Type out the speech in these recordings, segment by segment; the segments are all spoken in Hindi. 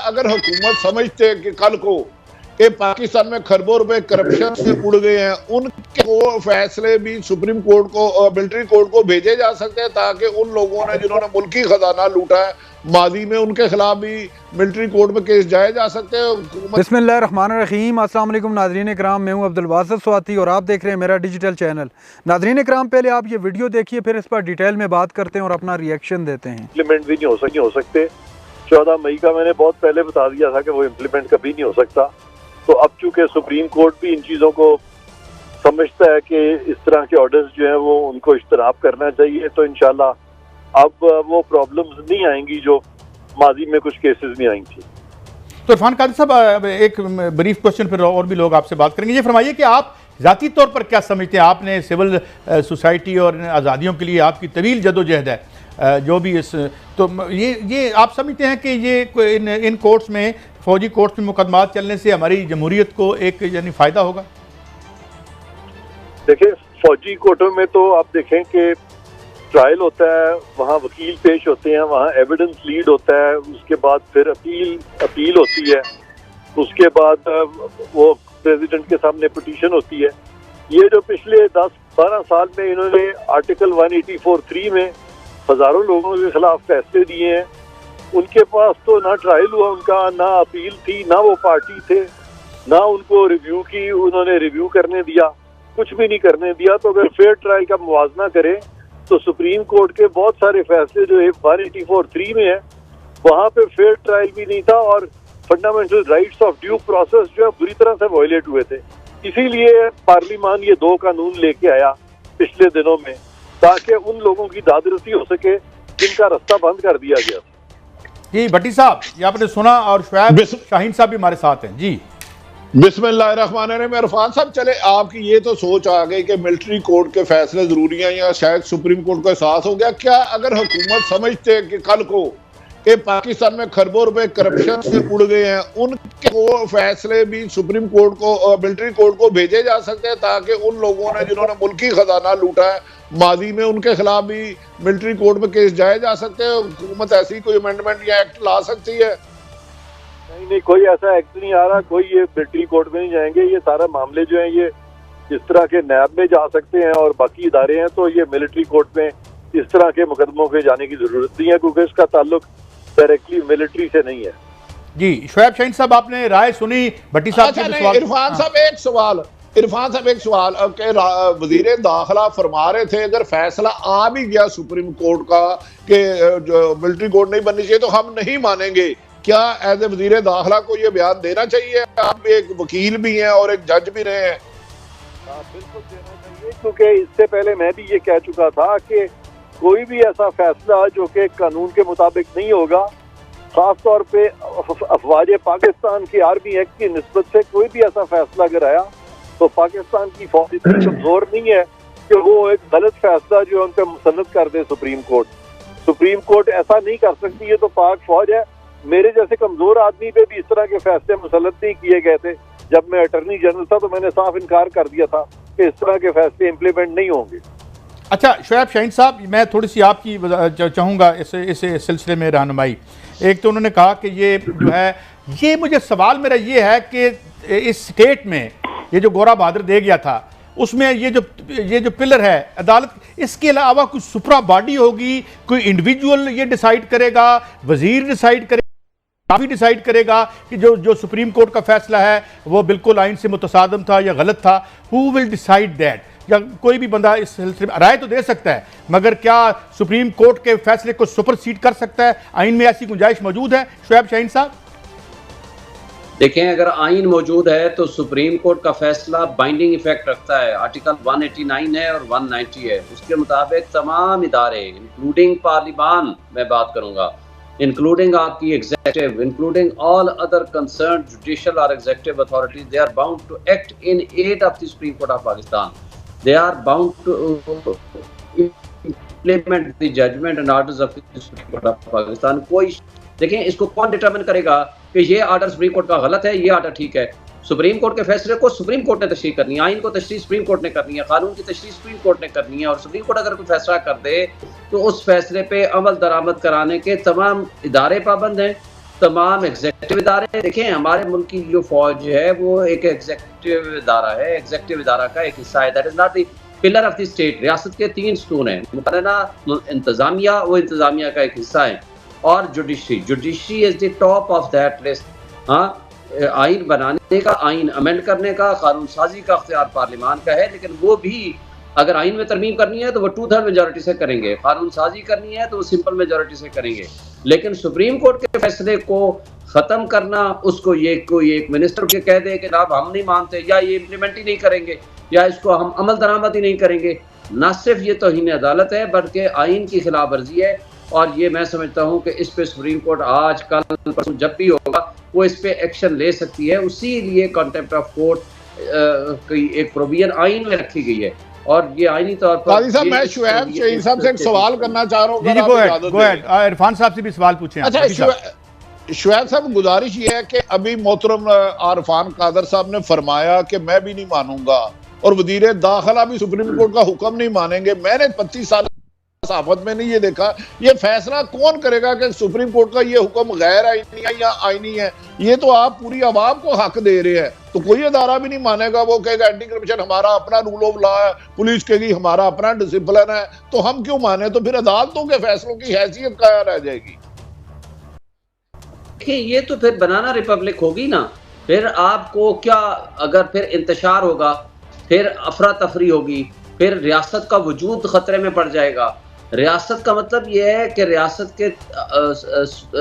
अगर हुकूमत समझते है कि कल को कि पाकिस्तान में खरबों रुपए करप्शन से उड़ गए हैं, उनके वो फैसले भी सुप्रीम कोर्ट को, मिलिट्री कोर्ट को भेजे जा सकते हैं, ताकि उन लोगों ने जिन्होंने मुल्की खजाना लूटा है माजी में, उनके खिलाफ भी मिलिट्री कोर्ट में केस जाए जा सकते हैं। बिस्मिल्लाहिर्रहमानिर्रहीम। अस्सलाम वालेकुम नाज़रीन कराम, मैं हूं अब्दुल वासित स्वाति और आप देख रहे हैं मेरा डिजिटल चैनल। नाज़रीन कराम, पहले आप ये वीडियो देखिए, फिर इस पर डिटेल में बात करते हैं और अपना रिएक्शन देते हैं। इम्प्लीमेंट भी नहीं हो सकते। 14 मई का मैंने बहुत पहले बता दिया था कि वो इम्प्लीमेंट कभी नहीं हो सकता। तो अब चूंकि सुप्रीम कोर्ट भी इन चीज़ों को समझता है कि इस तरह के ऑर्डर्स जो हैं वो उनको इज्तनाब करना चाहिए, तो इंशाल्लाह अब वो प्रॉब्लम्स नहीं आएंगी जो माजी में कुछ केसेस में आई थी। तो इरफान कादिर साहब, एक ब्रीफ क्वेश्चन फिर और भी लोग आपसे बात करेंगे। ये फरमाइए कि आप ज़ाती तौर पर क्या समझते हैं? आपने सिविल सोसाइटी और आज़ादियों के लिए आपकी तवील जदोजहद है, जो भी इस, तो ये आप समझते हैं कि ये इन कोर्ट्स में, फौजी कोर्ट्स में मुकदमात चलने से हमारी जमहूरियत को एक यानी फ़ायदा होगा? देखिए, फौजी कोर्टों में तो आप देखें कि ट्रायल होता है, वहाँ वकील पेश होते हैं, वहाँ एविडेंस लीड होता है, उसके बाद फिर अपील होती है, उसके बाद वो प्रेसिडेंट के सामने पिटीशन होती है। ये जो पिछले 10-12 साल में इन्होंने आर्टिकल 184(3) में हजारों लोगों के खिलाफ फैसले दिए हैं, उनके पास तो ना ट्रायल हुआ उनका, ना अपील थी, ना वो पार्टी थे, ना उनको रिव्यू की उन्होंने रिव्यू करने दिया, कुछ भी नहीं करने दिया। तो अगर फेयर ट्रायल का मुवाजना करें तो सुप्रीम कोर्ट के बहुत सारे फैसले जो 184(3) में है, वहाँ पे फेयर ट्रायल भी नहीं था और fundamental rights of due process जो है बुरी तरह से वायलेट हुए थे। इसीलिए पार्लियामान ये 2 कानून लेके आया पिछले दिनों में, ताकि उन लोगों की दादरसी हो सके जिनका रास्ता बंद कर दिया गया। जी भट्टी साहब, ये आपने सुना, और शुएब शाहीन साहब भी हमारे साथ हैं। जी बिस्मिल्लाहिर्रहमानिर्रहीम। इरफान साहब, चले आपकी ये तो सोच आ गई कि मिलिट्री कोर्ट के फैसले जरूरी हैं, या शायद सुप्रीम कोर्ट को एहसास हो गया। क्या अगर हुकूमत समझते है कि कल को कि पाकिस्तान में खरबों रुपए करप्शन से उड़ गए हैं, उनके वो फैसले भी सुप्रीम कोर्ट को, मिलिट्री कोर्ट को भेजे जा सकते हैं, ताकि उन लोगों ने जिन्होंने मुल्की खजाना लूटा है माजी में, उनके खिलाफ भी मिलिट्री कोर्ट में केस जाए जा सकते हैं? हुकूमत ऐसी कोई अमेंडमेंट या एक्ट ला सकती है? नहीं, कोई ऐसा एक्ट नहीं आ रहा, कोई ये मिलिट्री कोर्ट में नहीं जाएंगे। ये सारा मामले जो है ये इस तरह के नैब में जा सकते हैं और बाकी इदारे हैं, तो ये मिलिट्री कोर्ट में इस तरह के मुकदमों के जाने की जरूरत नहीं है, क्योंकि इसका ताल्लुक डायरेक्टली मिलिट्री से नहीं है। जी शुएब शाहीन साहब, आपने राय सुनी भट्टी साहब की? इरफान साहब एक सवाल के वजीर दाखिला फरमा रहे थे, अगर फैसला आ भी गया सुप्रीम कोर्ट का कि मिलिट्री कोर्ट नहीं बननी चाहिए तो हम नहीं मानेंगे। क्या एज ए वजीर दाखिला को ये बयान देना चाहिए? आप एक वकील भी हैं और एक जज भी रहे हैं। बिल्कुल देना चाहिए, क्योंकि इससे पहले मैं भी ये कह चुका था कि कोई भी ऐसा फैसला जो कि कानून के मुताबिक नहीं होगा, खास तौर पे अफवाज पाकिस्तान की आर्मी एक्ट की निस्बत से कोई भी ऐसा फैसला अगर आया तो पाकिस्तान की फौज इतनी कमजोर नहीं है कि वो एक गलत फैसला जो है उन पर मुसन्नत कर दे सुप्रीम कोर्ट। सुप्रीम कोर्ट ऐसा नहीं कर सकती है, तो पाक फौज है। मेरे जैसे कमजोर आदमी पे भी इस तरह के फैसले मुसल्लत नहीं किए गए थे। जब मैं अटॉर्नी जनरल था तो मैंने साफ इनकार कर दिया था कि इस तरह के फैसले इम्प्लीमेंट नहीं होंगे। अच्छा शुएब शाहीन साहब, मैं थोड़ी सी आपकी चाहूँगा इस सिलसिले में रहनुमाई। एक तो उन्होंने कहा कि ये जो है, ये मुझे सवाल मेरा ये है कि इस स्टेट में ये जो गोरा बहादुर दे गया था, उसमें ये जो पिलर है अदालत, इसके अलावा कुछ सुपरा बॉडी होगी, कोई इंडिविजुअल ये डिसाइड करेगा, वजीर डिसाइड करेगा, काफ़ी डिसाइड करेगा कि जो सुप्रीम कोर्ट का फैसला है वो बिल्कुल आइन से मुतसादम था या गलत था? Who will decide that? या कोई भी बंदा इस सिलसिले में राय तो दे सकता है, मगर क्या सुप्रीम कोर्ट के फैसले को सुपरसीड कर सकता है? आइन में ऐसी गुंजाइश मौजूद है? शुएब शाहीन साहब देखें, अगर आइन मौजूद है तो सुप्रीम कोर्ट का फैसला बाइंडिंग इफेक्ट रखता है। आर्टिकल 189 है और 190 है, उसके मुताबिक तमाम इदारे इंक्लूडिंग पार्लियामान, मैं बात करूंगा, including आपकी executive, including all other concerned judicial or executive authorities, they are bound to act in aid of the Supreme Court of Pakistan. They are bound to implement the judgment and orders of the Supreme Court of Pakistan. कोई देखें, इसको कौन डिटर्मिन करेगा कि ये आर्डर सुप्रीम कोर्ट का गलत है, ये आर्डर ठीक है? सुप्रीम कोर्ट के फैसले को सुप्रीम कोर्ट ने तशरीह करनी है, आइन को तशरीह सुप्रीम कोर्ट ने करनी है, कानून की तशरीह सुप्रीम कोर्ट ने करनी है। और सुप्रीम कोर्ट अगर कोई फैसला कर दे तो उस फैसले पे अमल दरामद कराने के तमाम इदारे पाबंद हैं, तमाम एग्जेक्टिव इदारे, देखें हमारे मुल्क की जो फौज है वो एक एग्जेक्टिव इदारा है, एग्जेक्टिव इदारा का एक हिस्सा है, that is not the pillar of the state. रियासत के 3 स्तून हैं, मुकर्रना, इंतजामिया, वो इंतजामिया का एक हिस्सा है, और judiciary is the top of that list. हाँ, आइन बनाने का, आइन अमेंड करने का, कानून साजी का अख्तियार पार्लियामान का है, लेकिन वो भी अगर आइन में तरमीम करनी है तो वो 2/3 मेजॉरिटी से करेंगे, कानून साजी करनी है तो वो सिंपल मेजॉरिटी से करेंगे। लेकिन सुप्रीम कोर्ट के फैसले को ख़त्म करना, उसको ये कोई एक मिनिस्टर के कह दे कि जनाब हम नहीं मानते, या ये इम्प्लीमेंट ही नहीं करेंगे, या इसको हम अमल दरामद ही नहीं करेंगे, न सिर्फ ये तौहीन अदालत है बल्कि आइन की खिलाफ वर्जी है। और ये मैं समझता हूँ कि इस पे सुप्रीम कोर्ट आज कल परसों जब भी होगा वो इस पे एक्शन ले सकती है। उसी लिए कॉन्टेम्प्ट ऑफ कोर्ट की एक प्रोविजन आइन में रखी गई है, और ये आईनी तौर पर। काजी साहब, मैं शुएब शहीन साहब से एक सवाल करना चाह रहा हूँ। इरफान साहब से भी सवाल पूछें। अच्छा, शुएब साहब, गुजारिश ये है कि अभी मोहतरम इरफान कादर साहब ने फरमाया कि मैं भी नहीं मानूंगा, और वजीर दाखिला भी सुप्रीम कोर्ट का हुक्म नहीं मानेंगे। मैंने 25 साल सहाफत में नहीं ये देखा, ये फैसला कौन करेगा कि सुप्रीम कोर्ट का ये हुक्म गैर आईनी है या आईनी है? ये तो आप पूरी आवाम को हक दे रहे हैं, तो कोई अदारा भी नहीं मानेगा। वो कहेगा एंटी करप्शन हमारा अपना रूल ऑफ लॉ है, पुलिस कहेगी हमारा अपना डिसिप्लिन है, तो हम क्यों माने? तो फिर अदालतों के फैसलों की हैसियत क्या रह जाएगी? ये तो फिर बनाना रिपब्लिक होगी ना। फिर आपको क्या, अगर फिर इंतशार होगा, फिर अफरा तफरी होगी, फिर रियासत का वजूद खतरे में पड़ जाएगा। रियासत का मतलब यह है कि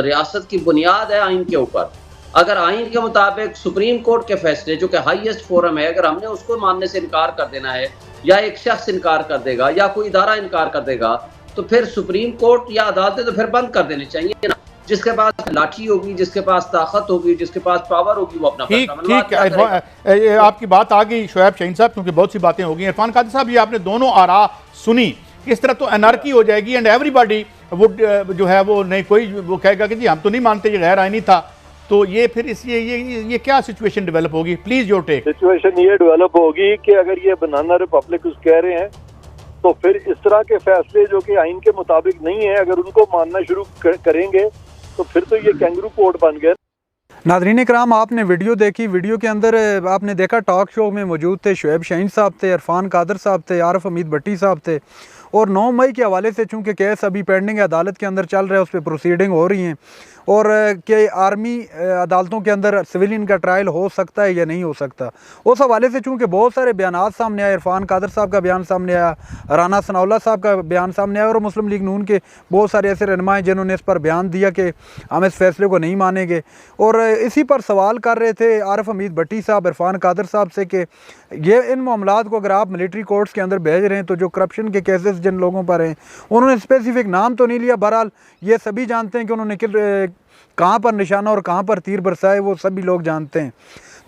रियासत की बुनियाद है आइन के ऊपर। अगर आइन के मुताबिक सुप्रीम कोर्ट के फैसले, जो कि हाईएस्ट फोरम है, अगर हमने उसको मानने से इनकार कर देना है, या एक शख्स इनकार कर देगा, या कोई इदारा इनकार कर देगा, तो फिर सुप्रीम कोर्ट या अदालतें तो फिर बंद कर देनी चाहिए ना। जिसके पास लाठी होगी, जिसके पास ताकत होगी, जिसके पास पावर होगी, वो अपना ठीक है। आपकी बात आ गई शुएब शहीन साहब, क्योंकि बहुत सी बातें हो गई। इरफान कादर साहब, ये आपने दोनों आरा सुनी, इस तरह तो एनार्की हो जाएगी एंड एवरीबॉडी वो जो है वो नहीं, कोई वो कहेगा कि जी हम तो नहीं मानते, ये गैर आईनी था। तो ये फिर इस ये क्या सिचुएशन डेवलप होगी? Please your take. सिचुएशन ये डेवलप होगी कि अगर ये बनाना रिपब्लिक कह रहे हैं, तो फिर इस तरह के फैसले जो कि आइन के मुताबिक नहीं है, अगर उनको मानना शुरू करेंगे तो फिर तो ये कैंगरू कोर्ट बन गया। नाज़रीन इकराम, आपने वीडियो देखी, वीडियो के अंदर आपने देखा टॉक शो में मौजूद थे शुएब शहीन साहब थे, इरफान कादर साहब थे, आरिफ हमीद भट्टी साहब थे। और 9 मई के हवाले से चूँकि केस अभी पेंडिंग है, अदालत के अंदर चल रहा है, उस पर प्रोसीडिंग हो रही हैं, और कि आर्मी अदालतों के अंदर सिविलियन का ट्रायल हो सकता है या नहीं हो सकता, उस हवाले से चूँकि बहुत सारे बयानात सामने आए। इरफान कादर साहब का बयान सामने आया, राना सनाउल्लाह साहब का बयान सामने आया, और मुस्लिम लीग नून के बहुत सारे ऐसे रहनुमा हैं जिन्होंने इस पर बयान दिया कि हम इस फैसले को नहीं मानेंगे। और इसी पर सवाल कर रहे थे आरिफ हमीद भट्टी साहब इरफान कादर साहब से कि ये इन मामलात को अगर आप मिलिट्री कोर्ट्स के अंदर भेज रहे हैं, तो जो करप्शन के केसेस जिन लोगों पर हैं, उन्होंने स्पेसिफिक नाम तो नहीं लिया, बहरहाल ये सभी जानते हैं कि उन्होंने कहाँ पर निशाना और कहाँ पर तीर बरसाए, वो सभी लोग जानते हैं।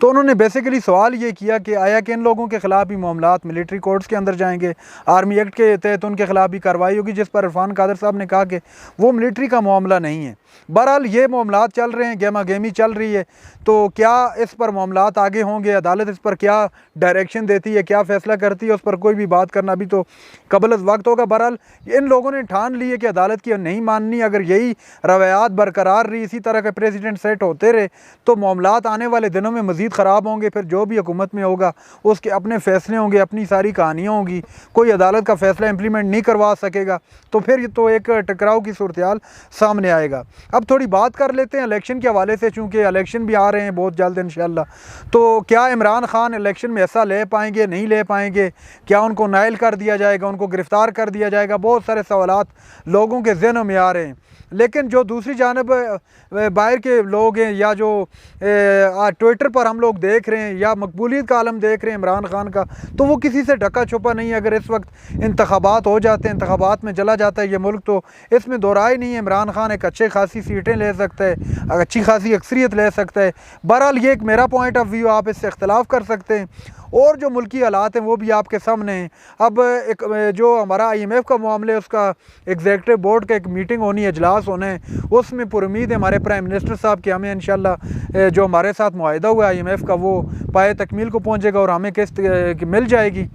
तो उन्होंने बेसिकली सवाल ये किया कि आया कि इन लोगों के ख़िलाफ़ भी मामलात मिलिट्री कोर्ट्स के अंदर जाएंगे, आर्मी एक्ट के तहत उनके ख़िलाफ़ भी कार्रवाई होगी, जिस पर इरफान कादर साहब ने कहा कि वो मिलिट्री का मामला नहीं है। बहरहाल ये मामलात चल रहे हैं, गेमा गेमी चल रही है, तो क्या इस पर मामलात आगे होंगे, अदालत इस पर क्या डायरेक्शन देती है, क्या फ़ैसला करती है, उस पर कोई भी बात करना अभी तो कबल वक्त होगा। बहरहाल इन लोगों ने ठान ली है कि अदालत की नहीं माननी। अगर यही रवायात बरकरार रही, इसी तरह के प्रेसिडेंट सेट होते रहे, तो मामलात आने वाले दिनों में मज़ीद ख़राब होंगे। फिर जो भी हुकूमत में होगा उसके अपने फ़ैसले होंगे, अपनी सारी कहानियाँ होंगी, कोई अदालत का फ़ैसला इम्प्लीमेंट नहीं करवा सकेगा, तो फिर तो एक टकराव की सूरत हाल सामने आएगा। अब थोड़ी बात कर लेते हैं इलेक्शन के हवाले से, चूँकि इलेक्शन भी आ रहे हैं बहुत जल्द इंशाल्लाह। तो क्या इमरान खान इलेक्शन में ऐसा ले पाएंगे, नहीं ले पाएंगे? क्या उनको नाइल कर दिया जाएगा, उनको गिरफ़्तार कर दिया जाएगा? बहुत सारे सवालात लोगों के ज़हनों में आ रहे हैं। लेकिन जो दूसरी जानब बाहर के लोग हैं, या जो ट्विटर पर हम लोग देख रहे हैं, या मकबूलियत का आलम देख रहे हैं इमरान खान का, तो वो किसी से ढका छुपा नहीं है। अगर इस वक्त इंतखाबात हो जाते हैं, इंतखाबात में चला जाता है ये मुल्क, तो इसमें दो राय नहीं है, इमरान खान एक अच्छे खासी सीटें ले सकता है, अच्छी खासी अक्सरियत ले सकता है। बहरहाल ये एक मेरा पॉइंट ऑफ व्यू, आप इससे इख्तलाफ कर सकते हैं, और जो मुल्की हालात हैं वो भी आपके सामने हैं। अब एक जो हमारा IMF का मामला है, उसका एग्जीक्यूटिव बोर्ड का एक मीटिंग होनी है, इजलास होना है, उसमें पुरुमीद है हमारे प्राइम मिनिस्टर साहब के हमें इंशाल्लाह जो हमारे साथ मुआहिदा हुआ है IMF का, वो पाए तकमील को पहुंचेगा और हमें किस्त मिल जाएगी।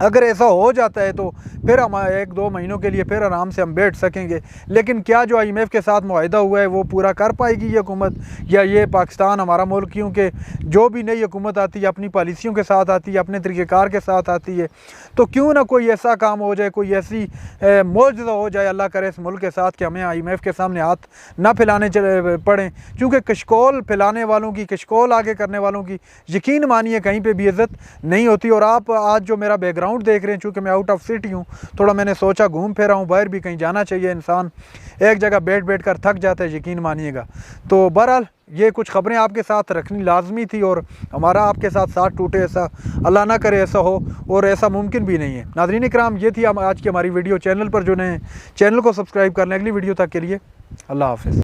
अगर ऐसा हो जाता है तो फिर हम 1-2 महीनों के लिए फिर आराम से हम बैठ सकेंगे। लेकिन क्या जो IMF के साथ मुआहिदा हुआ है वो पूरा कर पाएगी ये हुकूमत, या ये पाकिस्तान हमारा मुल्क, क्योंकि जो भी नई हुकूमत आती है अपनी पॉलिसियों के साथ आती है, अपने तरीक़ेकार के साथ आती है, तो क्यों ना कोई ऐसा काम हो जाए, कोई ऐसी मौजज़ा हो जाए अल्लाह करे इस मुल्क के साथ कि हमें IMF के सामने हाथ ना फैलाने पड़ें। क्योंकि कशकोल फैलाने वालों की, कशकोल आगे करने वालों की यकीन मानिए कहीं पर भी इज़्ज़त नहीं होती। और आप आज जो मेरा बैकग्राउंड देख रहे हैं, चूँकि मैं आउट ऑफ सिटी हूँ, थोड़ा मैंने सोचा घूम फिर हूँ, बाहर भी कहीं जाना चाहिए, इंसान एक जगह बैठ कर थक जाता है यकीन मानिएगा। तो बहरहाल ये कुछ ख़बरें आपके साथ रखनी लाजमी थी, और हमारा आपके साथ टूटे ऐसा अल्लाह ना करे ऐसा हो, और ऐसा मुमकिन भी नहीं है। नाज़रीन इकराम, ये थी आज की हमारी वीडियो। चैनल पर जो नए चैनल को सब्सक्राइब कर लें। अगली वीडियो तक के लिए अल्लाह हाफ़िज़।